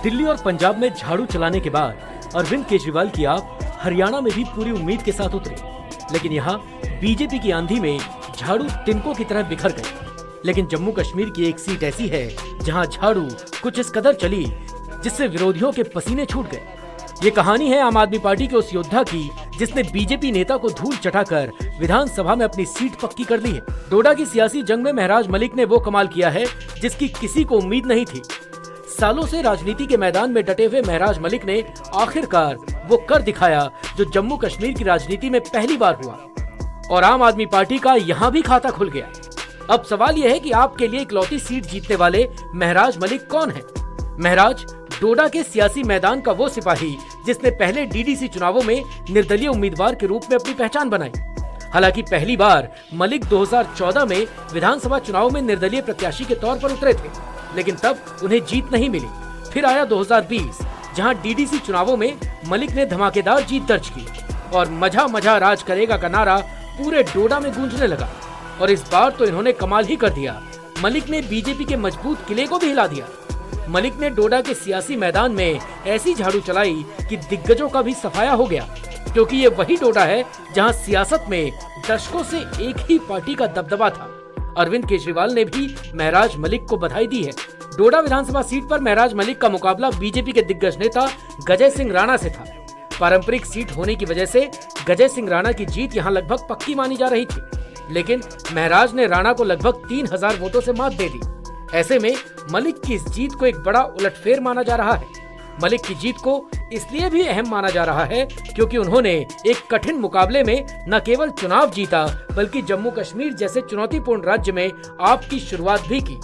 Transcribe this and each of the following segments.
दिल्ली और पंजाब में झाड़ू चलाने के बाद अरविंद केजरीवाल की आप हरियाणा में भी पूरी उम्मीद के साथ उतरे, लेकिन यहाँ बीजेपी की आंधी में झाड़ू तिनकों की तरह बिखर गए। लेकिन जम्मू कश्मीर की एक सीट ऐसी है जहाँ झाड़ू कुछ इस कदर चली जिससे विरोधियों के पसीने छूट गए। ये कहानी है आम आदमी पार्टी के उस योद्धा की जिसने बीजेपी नेता को धूल चटाकर विधानसभा में अपनी सीट पक्की कर ली है। डोडा की सियासी जंग में महराज मलिक ने वो कमाल किया है जिसकी किसी को उम्मीद नहीं थी। सालों से राजनीति के मैदान में डटे हुए महराज मलिक ने आखिरकार वो कर दिखाया जो जम्मू कश्मीर की राजनीति में पहली बार हुआ, और आम आदमी पार्टी का यहाँ भी खाता खुल गया। अब सवाल यह है कि आपके लिए इकलौती सीट जीतने वाले महराज मलिक कौन है? महराज डोडा के सियासी मैदान का वो सिपाही जिसने पहले डीडीसी चुनावों में निर्दलीय उम्मीदवार के रूप में अपनी पहचान बनाई। हालांकि पहली बार मलिक 2014 में विधानसभा चुनाव में निर्दलीय प्रत्याशी के तौर पर उतरे थे, लेकिन तब उन्हें जीत नहीं मिली। फिर आया 2020, जहां डीडीसी चुनावों में मलिक ने धमाकेदार जीत दर्ज की और मजा मजा राज करेगा का नारा पूरे डोडा में गूंजने लगा। और इस बार तो इन्होंने कमाल ही कर दिया। मलिक ने बीजेपी के मजबूत किले को भी हिला दिया। मलिक ने डोडा के सियासी मैदान में ऐसी झाड़ू चलाई कि दिग्गजों का भी सफाया हो गया, क्योंकि ये वही डोडा है जहां सियासत में दशकों से एक ही पार्टी का दबदबा था। अरविंद केजरीवाल ने भी महराज मलिक को बधाई दी है। डोडा विधानसभा सीट पर महराज मलिक का मुकाबला बीजेपी के दिग्गज नेता गजय सिंह राणा से था। पारंपरिक सीट होने की वजह से गजय सिंह राणा की जीत यहाँ लगभग पक्की मानी जा रही थी, लेकिन महराज ने राणा को लगभग 3000 वोटों से मात दे दी। ऐसे में मलिक की इस जीत को एक बड़ा उलटफेर माना जा रहा है। मलिक की जीत को इसलिए भी अहम माना जा रहा है क्योंकि उन्होंने एक कठिन मुकाबले में न केवल चुनाव जीता बल्कि जम्मू कश्मीर जैसे चुनौतीपूर्ण राज्य में आपकी शुरुआत भी की।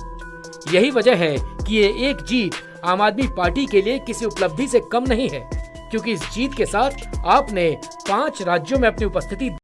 यही वजह है कि ये एक जीत आम आदमी पार्टी के लिए किसी उपलब्धि से कम नहीं है, क्योंकि इस जीत के साथ आपने 5 राज्यों में अपनी उपस्थिति